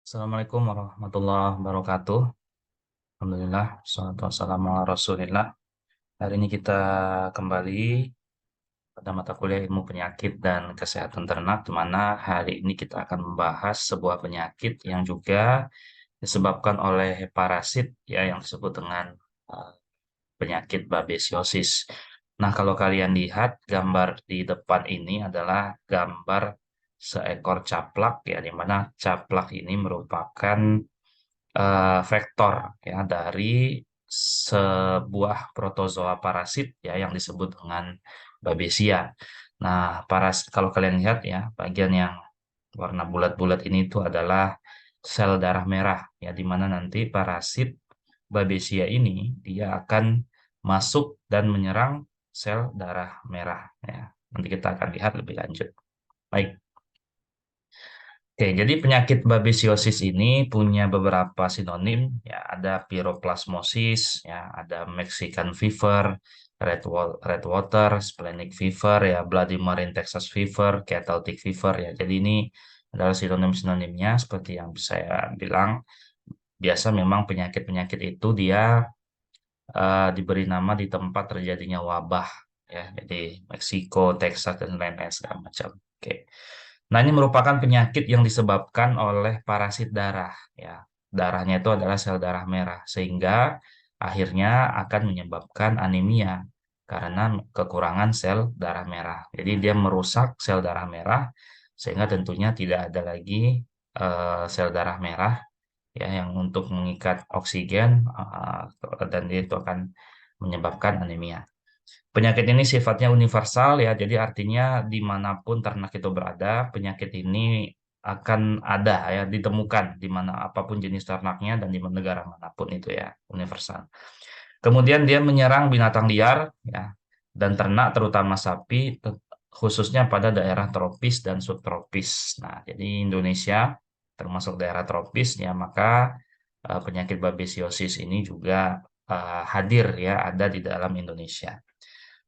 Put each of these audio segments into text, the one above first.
Assalamualaikum warahmatullahi wabarakatuh. Alhamdulillah, salatu wassalamu ala Rasulillah. Hari ini kita kembali pada mata kuliah ilmu penyakit dan kesehatan ternak, di mana hari ini kita akan membahas sebuah penyakit yang juga disebabkan oleh parasit ya yang disebut dengan eh, penyakit babesiosis. Nah, kalau kalian lihat gambar di depan ini adalah gambar seekor caplak ya, di mana caplak ini merupakan vektor ya dari sebuah protozoa parasit ya yang disebut dengan Babesia. Nah, kalau kalian lihat ya, bagian yang warna bulat-bulat ini itu adalah sel darah merah ya di mana nanti parasit Babesia ini dia akan masuk dan menyerang sel darah merah ya. Nanti kita akan lihat lebih lanjut. Baik. Oke, jadi penyakit babesiosis ini punya beberapa sinonim, ya ada piroplasmosis, ya ada Mexican fever, red water, splenic fever, ya bloody marine Texas fever, cattle tick fever, ya. Jadi ini adalah sinonim-sinonimnya seperti yang saya bilang. Biasa memang penyakit-penyakit itu dia diberi nama di tempat terjadinya wabah, ya. Jadi Meksiko, Texas dan lain-lain segala macam. Oke. Nah, ini merupakan penyakit yang disebabkan oleh parasit darah, ya. Darahnya itu adalah sel darah merah, sehingga akhirnya akan menyebabkan anemia karena kekurangan sel darah merah. Jadi dia merusak sel darah merah, sehingga tentunya tidak ada lagi sel darah merah ya yang untuk mengikat oksigen dan dia itu akan menyebabkan anemia. Penyakit ini sifatnya universal ya, jadi artinya dimanapun ternak itu berada, penyakit ini akan ada ya, ditemukan di mana apapun jenis ternaknya dan di negara manapun itu ya, universal. Kemudian dia menyerang binatang liar ya, dan ternak terutama sapi, khususnya pada daerah tropis dan subtropis. Nah, jadi Indonesia termasuk daerah tropis ya, maka penyakit babesiosis ini juga hadir ya, ada di dalam Indonesia.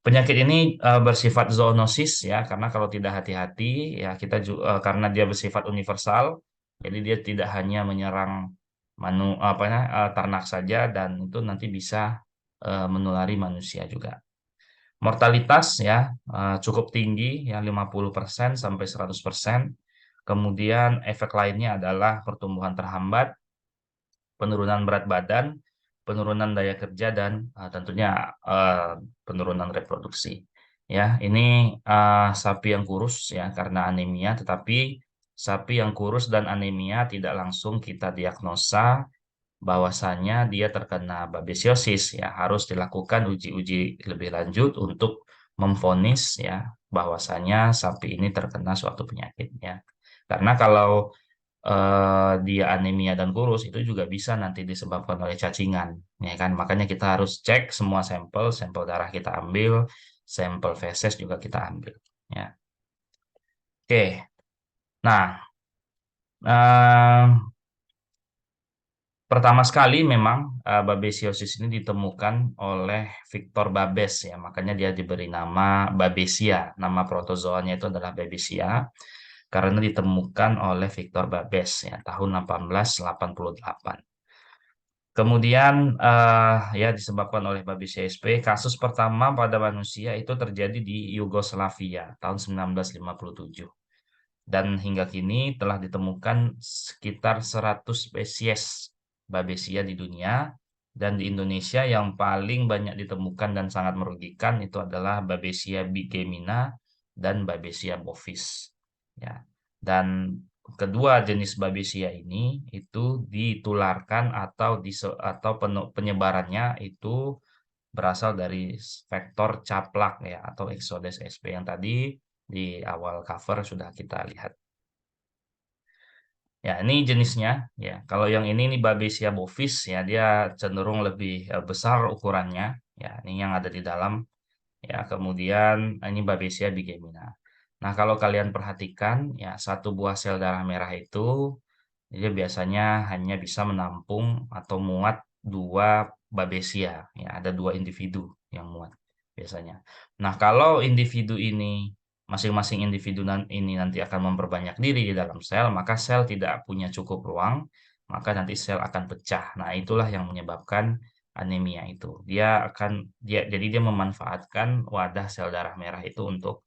Penyakit ini bersifat zoonosis ya, karena kalau tidak hati-hati ya kita juga karena dia bersifat universal, jadi dia tidak hanya menyerang ternak saja dan itu nanti bisa menulari manusia juga. Mortalitas ya cukup tinggi ya 50% sampai 100%. Kemudian efek lainnya adalah pertumbuhan terhambat, penurunan berat badan, penurunan daya kerja dan tentunya penurunan reproduksi. Ya, ini sapi yang kurus ya karena anemia, tetapi sapi yang kurus dan anemia tidak langsung kita diagnosa bahwasanya dia terkena babesiosis ya, harus dilakukan uji-uji lebih lanjut untuk memvonis ya bahwasanya sapi ini terkena suatu penyakit ya. Karena kalau dia anemia dan kurus itu juga bisa nanti disebabkan oleh cacingan ya kan, makanya kita harus cek semua sampel sampel darah kita ambil, sampel feses juga kita ambil ya. Oke, nah eh, pertama sekali memang babesiosis ini ditemukan oleh Victor Babes ya, makanya dia diberi nama Babesia, nama protozoanya itu adalah Babesia karena ditemukan oleh Victor Babes ya tahun 1888. Kemudian ya disebabkan oleh babi CSP, kasus pertama pada manusia itu terjadi di Yugoslavia tahun 1957. Dan hingga kini telah ditemukan sekitar 100 spesies Babesia di dunia. Dan di Indonesia yang paling banyak ditemukan dan sangat merugikan itu adalah Babesia bigemina dan Babesia bovis. Ya. Dan kedua jenis Babesia ini itu ditularkan atau penyebarannya itu berasal dari vektor caplak ya atau Exodes sp yang tadi di awal cover sudah kita lihat. Ya, ini jenisnya ya. Kalau yang ini Babesia bovis ya, dia cenderung lebih besar ukurannya. Ya, ini yang ada di dalam ya. Kemudian ini Babesia bigemina. Nah, kalau kalian perhatikan ya, satu buah sel darah merah itu dia biasanya hanya bisa menampung atau muat dua Babesia. Ya, ada dua individu yang muat biasanya. Nah, kalau individu ini masing-masing individu ini nanti akan memperbanyak diri di dalam sel, maka sel tidak punya cukup ruang, maka nanti sel akan pecah. Nah, itulah yang menyebabkan anemia itu. Jadi dia memanfaatkan wadah sel darah merah itu untuk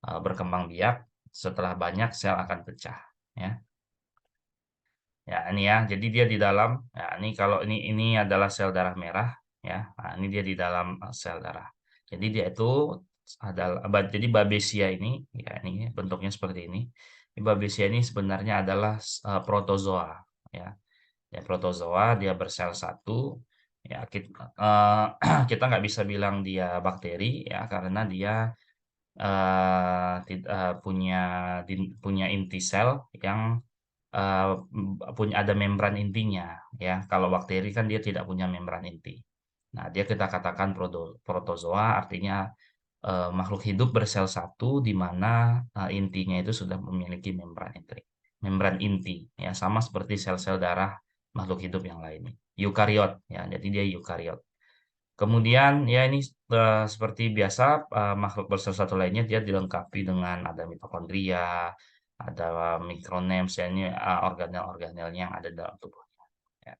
berkembang biak. Setelah banyak sel akan pecah, ya. Ya, ini ya. Jadi dia di dalam, ya, ini kalau ini adalah sel darah merah, ya. Nah, ini dia di dalam sel darah. Jadi dia itu adalah jadi Babesia ini, ya, ini bentuknya seperti ini. Babesia ini sebenarnya adalah protozoa, ya. Ya, protozoa dia bersel satu. Ya, kita nggak bisa bilang dia bakteri, ya, karena dia punya punya inti sel yang punya ada membran intinya, ya. Kalau bakteri kan dia tidak punya membran inti. Nah, dia kita katakan protozoa, artinya makhluk hidup bersel satu di mana intinya itu sudah memiliki membran inti, ya, sama seperti sel-sel darah makhluk hidup yang lainnya. Eukariot, ya, jadi dia eukariot. Kemudian ya ini seperti biasa makhluk bersel satu lainnya dia dilengkapi dengan ada mitokondria, ada mikronems, ya ini organel-organelnya yang ada dalam tubuhnya. Ya.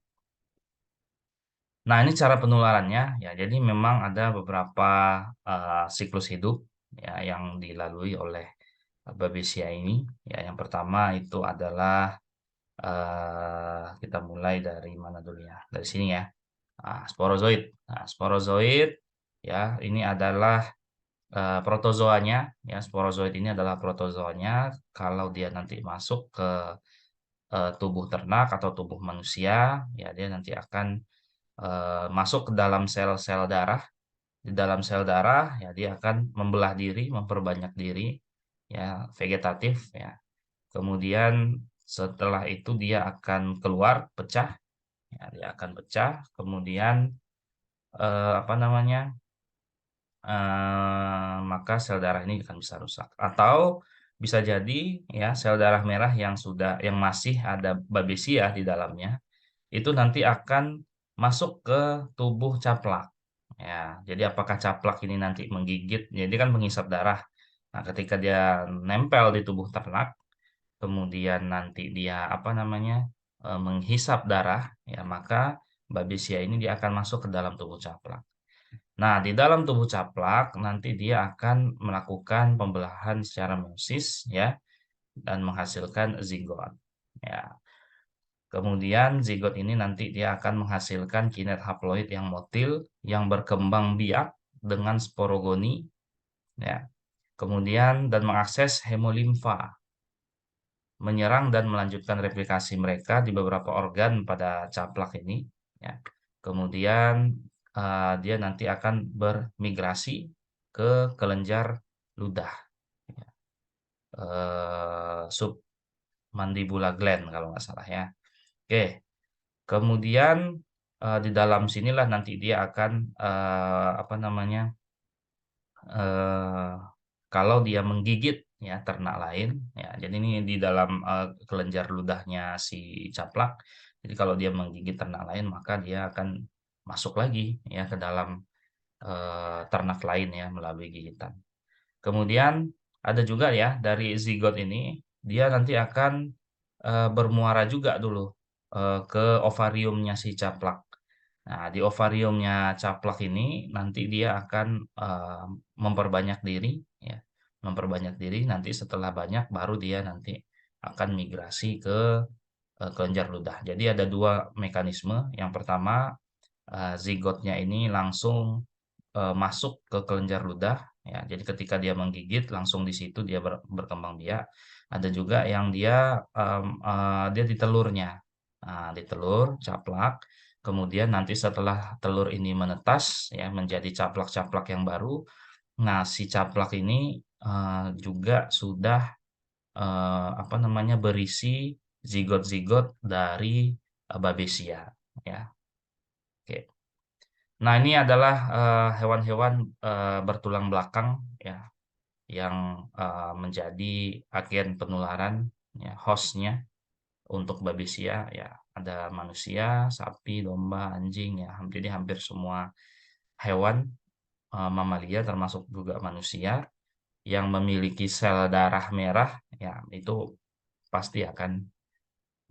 Nah, ini cara penularannya, ya. Jadi memang ada beberapa siklus hidup, ya, yang dilalui oleh Babesia ini. Ya, yang pertama itu adalah kita mulai dari mana dulu ya? Dari sini ya. Nah, sporozoid. Nah, sporozoid, ya, ini adalah protozoanya, ya. Sporozoid ini adalah protozoanya. Kalau dia nanti masuk ke tubuh ternak atau tubuh manusia, ya, dia nanti akan masuk ke dalam sel-sel darah. Di dalam sel darah, ya, dia akan membelah diri, memperbanyak diri, ya, vegetatif, ya. Kemudian setelah itu dia akan keluar, pecah, ya, dia akan pecah. Kemudian apa namanya? Maka sel darah ini akan bisa rusak. Atau bisa jadi, ya, sel darah merah yang masih ada Babesia di dalamnya itu nanti akan masuk ke tubuh caplak. Ya, jadi apakah caplak ini nanti menggigit? Jadi kan menghisap darah. Nah, ketika dia nempel di tubuh ternak, kemudian nanti dia apa namanya menghisap darah, ya, maka Babesia ini dia akan masuk ke dalam tubuh caplak. Nah, di dalam tubuh caplak nanti dia akan melakukan pembelahan secara meiosis, ya, dan menghasilkan zigot. Ya. Kemudian zigot ini nanti dia akan menghasilkan kinet haploid yang motil yang berkembang biak dengan sporogoni, ya. Kemudian dan mengakses hemolimfa, menyerang dan melanjutkan replikasi mereka di beberapa organ pada caplak ini, ya. Kemudian dia nanti akan bermigrasi ke kelenjar ludah, ya. Submandibular gland kalau nggak salah, ya. Oke, kemudian di dalam sinilah nanti dia akan apa namanya eh, kalau dia menggigit, ya, ternak lain, ya. Jadi ini di dalam kelenjar ludahnya si caplak. Jadi kalau dia menggigit ternak lain maka dia akan masuk lagi, ya, ke dalam ternak lain, ya, melalui gigitan. Kemudian ada juga, ya, dari zigot ini dia nanti akan bermuara juga dulu ke ovariumnya si caplak. Nah, di ovariumnya caplak ini nanti dia akan memperbanyak diri, ya, memperbanyak diri. Nanti setelah banyak baru dia nanti akan migrasi ke kelenjar ludah. Jadi ada dua mekanisme. Yang pertama, zigotnya ini langsung masuk ke kelenjar ludah, ya. Jadi ketika dia menggigit langsung di situ dia berkembang biak. Ada juga yang dia di telurnya. Nah, di telur caplak. Kemudian nanti setelah telur ini menetas, ya, menjadi caplak-caplak yang baru. Nah, si caplak ini juga sudah apa namanya berisi zigot-zigot dari Babesia, ya. Oke. Nah, ini adalah hewan-hewan bertulang belakang, ya, yang menjadi agen penularan, ya, hostnya untuk Babesia, ya. Ada manusia, sapi, domba, anjing, ya. Jadi hampir semua hewan mamalia termasuk juga manusia yang memiliki sel darah merah, ya itu pasti akan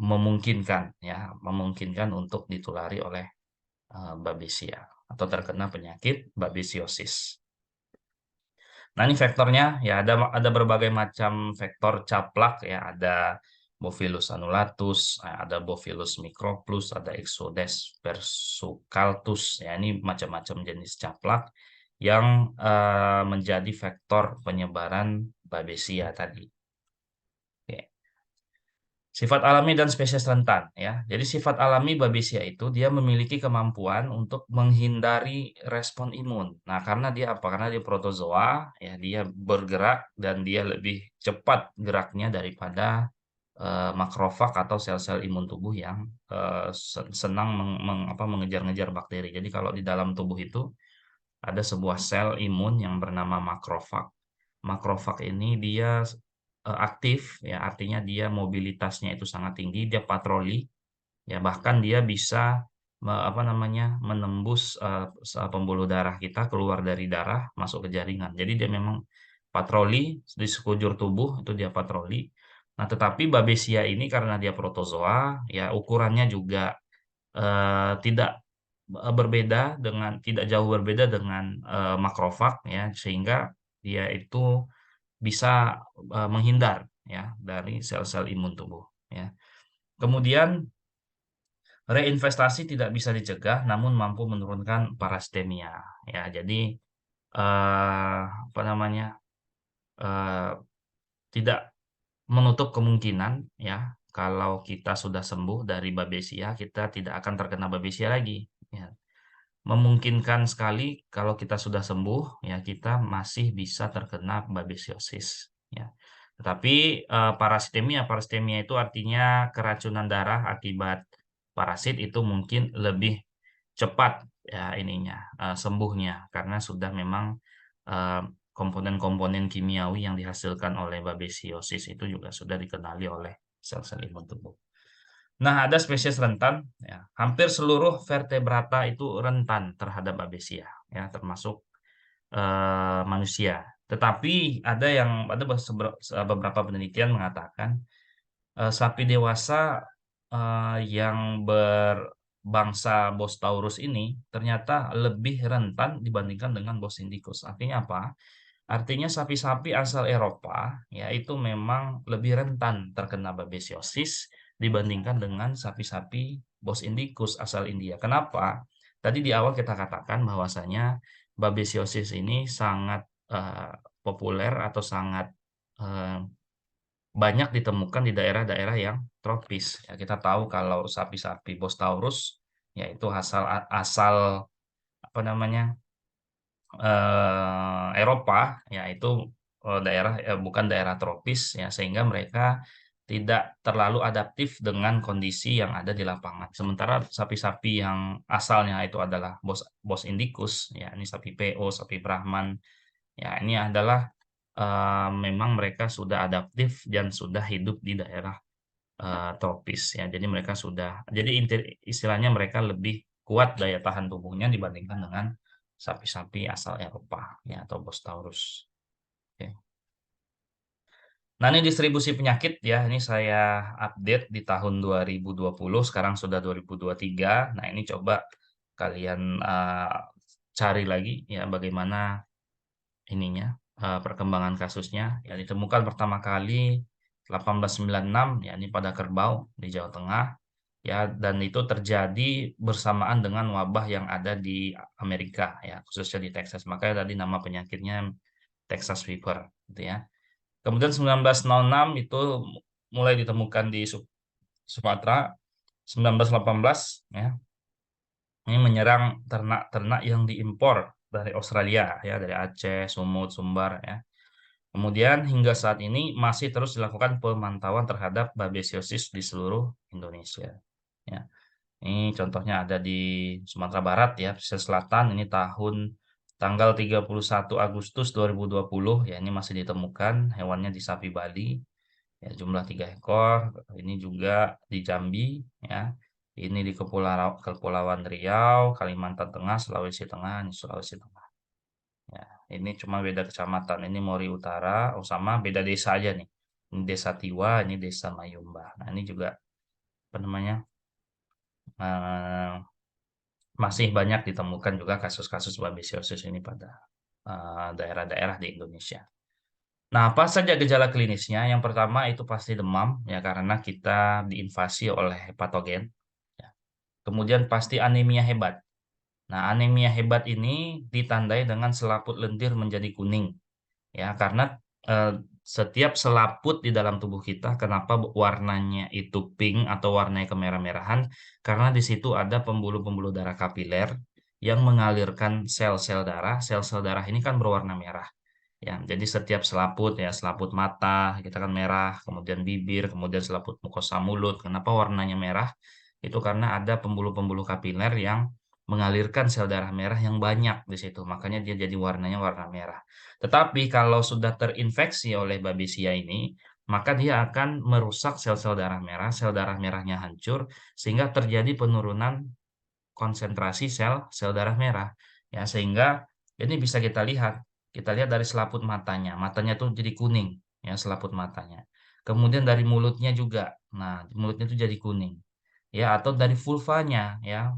memungkinkan untuk ditulari oleh Babesia atau terkena penyakit babesiosis. Nah, ini vektornya ya ada berbagai macam vektor caplak ya, ada Bophyllus annulatus, ada Bophyllus microplus, ada Exodes persucaltus ya, ini macam-macam jenis caplak yang menjadi vektor penyebaran Babesia tadi. Oke. Sifat alami dan spesies rentan ya. Jadi sifat alami Babesia itu dia memiliki kemampuan untuk menghindari respon imun. Nah, karena dia apa? Karena dia protozoa ya, dia bergerak dan dia lebih cepat geraknya daripada makrofag atau sel-sel imun tubuh yang senang mengejar-ngejar bakteri. Jadi kalau di dalam tubuh itu ada sebuah sel imun yang bernama makrofag. Makrofag ini dia aktif ya, artinya dia mobilitasnya itu sangat tinggi, dia patroli ya, bahkan dia bisa menembus pembuluh darah kita, keluar dari darah masuk ke jaringan. Jadi dia memang patroli di sekujur tubuh, itu dia patroli. Nah, tetapi Babesia ini karena dia protozoa ya, ukurannya juga tidak tidak jauh berbeda dengan makrofag ya, sehingga dia itu bisa menghindar ya dari sel-sel imun tubuh ya. Kemudian reinvestasi tidak bisa dicegah namun mampu menurunkan parasitemia ya. Jadi eh, apa namanya eh, tidak menutup kemungkinan ya, kalau kita sudah sembuh dari Babesia kita tidak akan terkena Babesia lagi ya. Memungkinkan sekali kalau kita sudah sembuh ya, kita masih bisa terkena babesiosis ya. Tetapi parasitemia itu artinya keracunan darah akibat parasit itu mungkin lebih cepat ya ininya sembuhnya, karena sudah memang eh, komponen-komponen kimiawi yang dihasilkan oleh babesiosis itu juga sudah dikenali oleh sel-sel imun tubuh. Nah, ada spesies rentan, ya. Hampir seluruh vertebrata itu rentan terhadap babesia, ya, termasuk manusia. Tetapi beberapa penelitian mengatakan sapi dewasa yang berbangsa Bos taurus ini ternyata lebih rentan dibandingkan dengan Bos indicus. Artinya apa? Artinya sapi-sapi asal Eropa ya itu memang lebih rentan terkena babesiosis dibandingkan dengan sapi-sapi Bos indicus asal India. Kenapa? Tadi di awal kita katakan bahwasanya babesiosis ini sangat eh, populer atau sangat eh, banyak ditemukan di daerah-daerah yang tropis. Ya, kita tahu kalau sapi-sapi Bos taurus yaitu asal asal apa namanya Eropa, yaitu bukan daerah tropis ya, sehingga mereka tidak terlalu adaptif dengan kondisi yang ada di lapangan. Sementara sapi-sapi yang asalnya itu adalah Bos indicus ya, ini sapi PO, sapi Brahman ya, ini adalah memang mereka sudah adaptif dan sudah hidup di daerah tropis ya. Jadi istilahnya mereka lebih kuat daya tahan tubuhnya dibandingkan dengan sapi-sapi asal Eropa ya atau Bos taurus. Oke. Nah, ini distribusi penyakit ya. Ini saya update di tahun 2020, sekarang sudah 2023. Nah, ini coba kalian cari lagi ya bagaimana ininya perkembangan kasusnya. Ya, ditemukan pertama kali 1896 ya, ini pada kerbau di Jawa Tengah ya, dan itu terjadi bersamaan dengan wabah yang ada di Amerika ya, khususnya di Texas. Makanya tadi nama penyakitnya Texas fever gitu ya. Kemudian 1906 itu mulai ditemukan di Sumatera. 1918 ya, ini menyerang ternak-ternak yang diimpor dari Australia ya, dari Aceh, Sumut, Sumbar ya. Kemudian hingga saat ini masih terus dilakukan pemantauan terhadap babesiosis di seluruh Indonesia. Ya, ini contohnya ada di Sumatera Barat ya, pesisir selatan, ini tanggal 31 Agustus 2020 ya, ini masih ditemukan hewannya di Sapi Bali ya, jumlah 3 ekor. Ini juga di Jambi ya. Ini di Kepulauan Riau, Kalimantan Tengah, Sulawesi Tengah, Sulawesi Tengah. Ya. Ini cuma beda kecamatan. Ini Mori Utara, oh sama beda desa aja nih. Ini Desa Tiwa, ini Desa Mayumba. Nah, ini juga apa namanya? eh, Masih banyak ditemukan juga kasus-kasus babesiosis ini pada daerah-daerah di Indonesia. Nah, apa saja gejala klinisnya? Yang pertama itu pasti demam, ya karena kita diinvasi oleh patogen. Ya. Kemudian pasti anemia hebat. Nah, anemia hebat ini ditandai dengan selaput lendir menjadi kuning. Ya karena eh, setiap selaput di dalam tubuh kita kenapa warnanya itu pink atau warnanya kemerah-merahan karena di situ ada pembuluh-pembuluh darah kapiler yang mengalirkan sel-sel darah. Sel-sel darah ini kan berwarna merah, ya jadi setiap selaput, ya selaput mata kita kan merah, kemudian bibir, kemudian selaput mukosa mulut, kenapa warnanya merah itu karena ada pembuluh-pembuluh kapiler yang mengalirkan sel darah merah yang banyak di situ, makanya dia jadi warnanya warna merah. Tetapi kalau sudah terinfeksi oleh Babesia ini, maka dia akan merusak sel-sel darah merah, sel darah merahnya hancur, sehingga terjadi penurunan konsentrasi sel darah merah. Ya, sehingga ini bisa kita lihat. Kita lihat dari selaput matanya. Matanya tuh jadi kuning, ya selaput matanya. Kemudian dari mulutnya juga. Nah, mulutnya tuh jadi kuning. Ya, atau dari vulvanya, ya,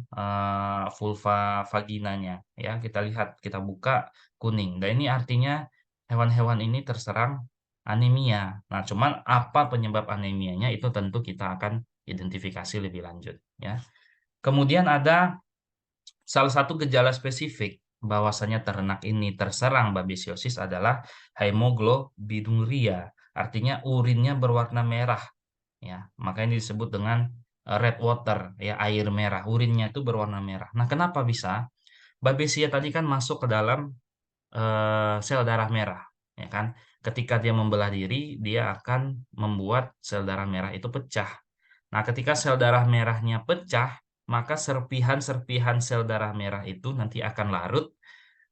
vulva vaginanya, ya kita lihat, kita buka kuning. Dan ini artinya hewan-hewan ini terserang anemia. Nah, cuman apa penyebab anemianya itu tentu kita akan identifikasi lebih lanjut, ya. Kemudian ada salah satu gejala spesifik bahwasanya ternak ini terserang babesiosis adalah hemoglobinuria, artinya urinnya berwarna merah, ya. Makanya disebut dengan red water, ya air merah, urinnya itu berwarna merah. Nah, kenapa bisa? Babesia tadi kan masuk ke dalam sel darah merah, ya kan? Ketika dia membelah diri, dia akan membuat sel darah merah itu pecah. Nah, ketika sel darah merahnya pecah, maka serpihan-serpihan sel darah merah itu nanti akan larut.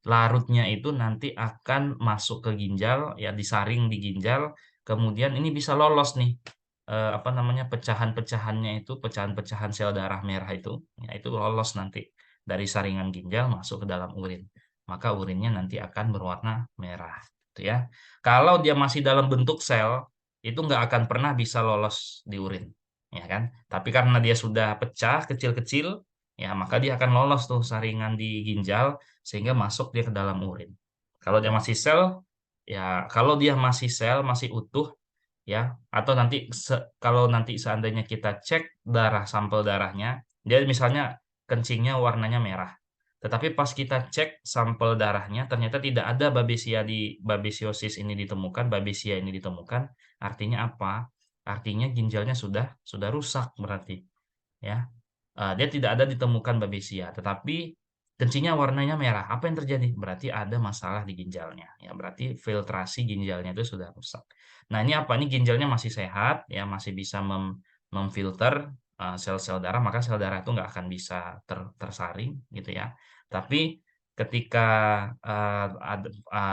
Larutnya itu nanti akan masuk ke ginjal, ya disaring di ginjal. Kemudian ini bisa lolos nih, apa namanya, pecahan-pecahannya itu, pecahan-pecahan sel darah merah itu, ya itu lolos nanti dari saringan ginjal masuk ke dalam urin. Maka urinnya nanti akan berwarna merah, gitu ya. Kalau dia masih dalam bentuk sel, itu nggak akan pernah bisa lolos di urin, ya kan? Tapi karena dia sudah pecah kecil-kecil, ya maka dia akan lolos tuh saringan di ginjal sehingga masuk dia ke dalam urin. Kalau dia masih sel, ya kalau dia masih sel, masih utuh, ya, atau nanti kalau nanti seandainya kita cek darah, sampel darahnya, dia misalnya kencingnya warnanya merah. Tetapi pas kita cek sampel darahnya, ternyata tidak ada babesiosis ini ditemukan, babesia ini ditemukan. Artinya apa? Artinya ginjalnya sudah rusak berarti, ya. Dia tidak ada ditemukan babesia, tetapi kencingnya warnanya merah. Apa yang terjadi? Berarti ada masalah di ginjalnya. Ya, berarti filtrasi ginjalnya itu sudah rusak. Nah, ini apa? Ini ginjalnya masih sehat, ya masih bisa memfilter sel-sel darah, maka sel darah itu nggak akan bisa tersaring, gitu ya. Tapi ketika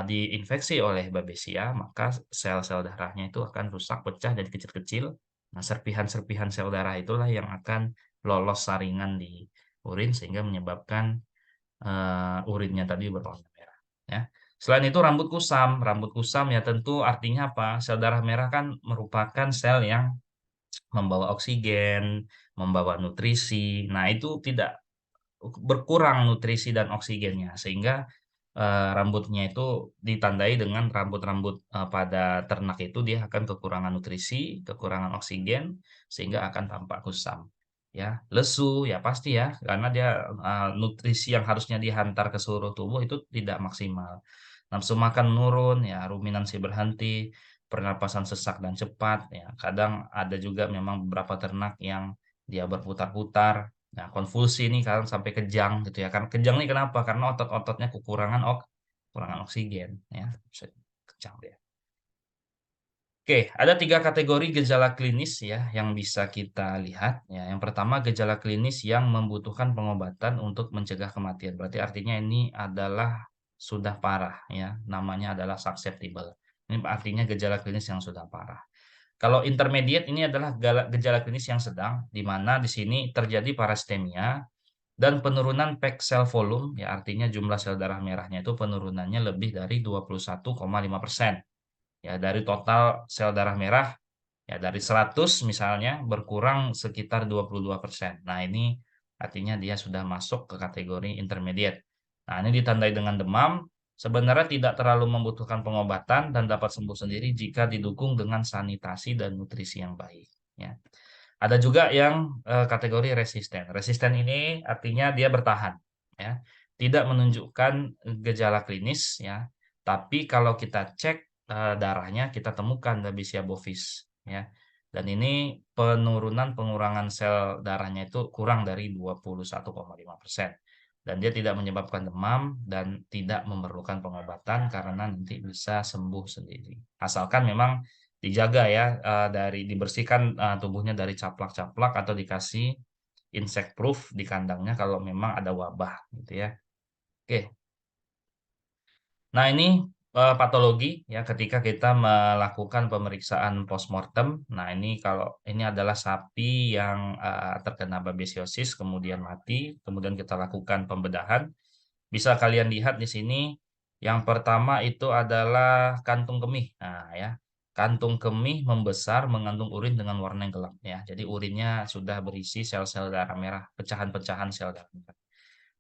diinfeksi oleh babesia, maka sel-sel darahnya itu akan rusak, pecah jadi kecil-kecil. Nah, serpihan-serpihan sel darah itulah yang akan lolos saringan di urin sehingga menyebabkan urinnya tadi berwarna merah, ya. Selain itu rambut kusam. Rambut kusam ya tentu artinya apa? Sel darah merah kan merupakan sel yang membawa oksigen, membawa nutrisi. Nah, itu tidak berkurang nutrisi dan oksigennya sehingga rambutnya itu ditandai dengan rambut-rambut pada ternak itu dia akan kekurangan nutrisi, kekurangan oksigen sehingga akan tampak kusam. Ya, lesu ya pasti ya karena dia nutrisi yang harusnya dihantar ke seluruh tubuh itu tidak maksimal. Nafsu makan menurun, ya ruminansi berhenti, pernapasan sesak dan cepat, ya. Kadang ada juga memang beberapa ternak yang dia berputar-putar. Nah, konfusi ini kadang sampai kejang gitu ya. Kan kejang nih kenapa? Karena otot-ototnya kekurangan oksigen, ya. Bisa kejang dia. Oke, ada 3 kategori gejala klinis ya yang bisa kita lihat. Ya, yang pertama gejala klinis yang membutuhkan pengobatan untuk mencegah kematian. Berarti artinya ini adalah sudah parah ya. Namanya adalah susceptible. Ini artinya gejala klinis yang sudah parah. Kalau intermediate ini adalah gejala klinis yang sedang, di mana di sini terjadi parastemia, dan penurunan pack cell volume, ya artinya jumlah sel darah merahnya itu penurunannya lebih dari 21,5%. Ya, dari total sel darah merah, ya dari 100 misalnya berkurang sekitar 22%. Nah, ini artinya dia sudah masuk ke kategori intermediate. Nah, ini ditandai dengan demam, sebenarnya tidak terlalu membutuhkan pengobatan dan dapat sembuh sendiri jika didukung dengan sanitasi dan nutrisi yang baik. Ya. Ada juga yang kategori resisten. Resisten ini artinya dia bertahan, ya, tidak menunjukkan gejala klinis, ya. Tapi kalau kita cek darahnya, kita temukan Babesia bovis, ya. Dan ini pengurangan sel darahnya itu kurang dari 21,5%. Dan dia tidak menyebabkan demam dan tidak memerlukan pengobatan karena nanti bisa sembuh sendiri. Asalkan memang dijaga ya, dibersihkan tubuhnya dari caplak-caplak atau dikasih insect proof di kandangnya kalau memang ada wabah gitu ya. Oke. Nah, ini patologi ya ketika kita melakukan pemeriksaan postmortem. Nah, ini kalau ini adalah sapi yang terkena babesiosis kemudian mati, kemudian kita lakukan pembedahan. Bisa kalian lihat di sini, yang pertama itu adalah kantung kemih. Nah, ya. Kantung kemih membesar mengandung urin dengan warna yang gelap ya. Jadi urinnya sudah berisi sel-sel darah merah, pecahan-pecahan sel darah merah.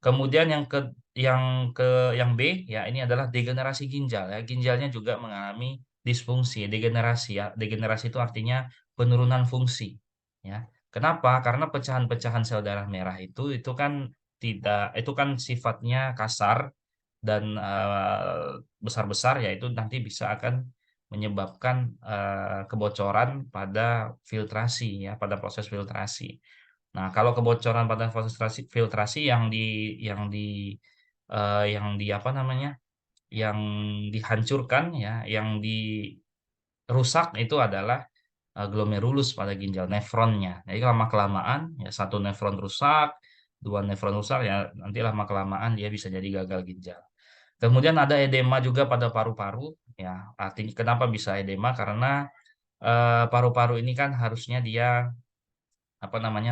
Kemudian yang B ya ini adalah degenerasi ginjal ya. Ginjalnya juga mengalami disfungsi, degenerasi ya. Degenerasi itu artinya penurunan fungsi ya. Kenapa? Karena pecahan-pecahan sel darah merah itu kan tidak itu kan sifatnya kasar dan besar-besar ya itu nanti bisa akan menyebabkan kebocoran pada filtrasi ya, pada proses filtrasi. Nah, kalau kebocoran pada proses filtrasi yang di apa namanya, yang dihancurkan ya, yang dirusak itu adalah glomerulus pada ginjal, nefronnya. Jadi lama-kelamaan ya satu nefron rusak, dua nefron rusak ya nanti lama-kelamaan dia bisa jadi gagal ginjal. Kemudian ada edema juga pada paru-paru ya. Artinya kenapa bisa edema? Karena paru-paru ini kan harusnya dia apa namanya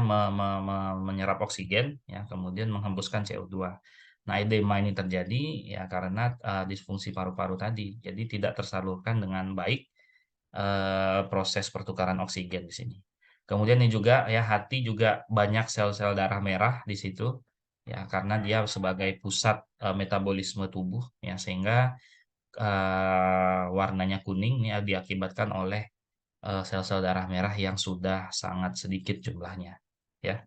menyerap oksigen ya kemudian menghembuskan CO2. Nah, edema ini terjadi ya karena disfungsi paru-paru tadi. Jadi tidak tersalurkan dengan baik proses pertukaran oksigen di sini. Kemudian ini juga ya hati juga banyak sel-sel darah merah di situ ya karena dia sebagai pusat metabolisme tubuh ya sehingga warnanya kuning ini diakibatkan oleh sel-sel darah merah yang sudah sangat sedikit jumlahnya. Ya,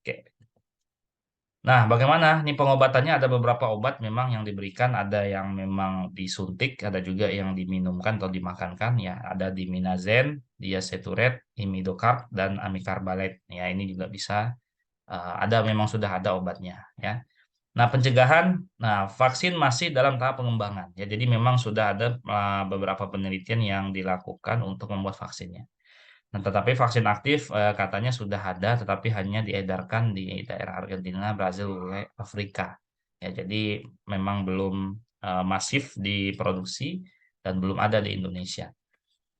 oke. Nah, bagaimana? Nih pengobatannya ada beberapa obat memang yang diberikan, ada yang memang disuntik, ada juga yang diminumkan atau dimakankan. Ya, ada diminazen, diaceturet, imidocard, dan amikarbalet. Ya, ini juga bisa. Ada memang sudah ada obatnya. Ya. Nah, pencegahan, nah vaksin masih dalam tahap pengembangan. Ya, jadi memang sudah ada beberapa penelitian yang dilakukan untuk membuat vaksinnya. Nah, tetapi vaksin aktif katanya sudah ada, tetapi hanya diedarkan di daerah Argentina, Brazil, Uruguay, Afrika. Ya, jadi memang belum masif diproduksi dan belum ada di Indonesia.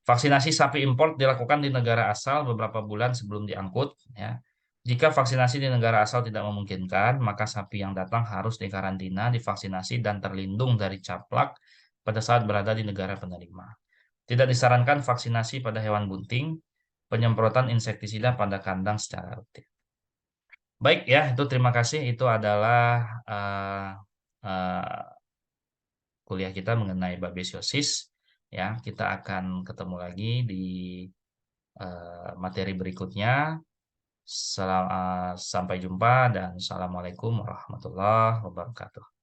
Vaksinasi sapi import dilakukan di negara asal beberapa bulan sebelum diangkut. Ya. Jika vaksinasi di negara asal tidak memungkinkan, maka sapi yang datang harus dikarantina, divaksinasi, dan terlindung dari caplak pada saat berada di negara penerima. Tidak disarankan vaksinasi pada hewan bunting, penyemprotan insektisida pada kandang secara rutin. Baik ya, itu terima kasih. Itu adalah uh, uh, kuliah kita mengenai babesiosis. Ya, kita akan ketemu lagi di materi berikutnya. Sampai jumpa dan assalamualaikum warahmatullahi wabarakatuh.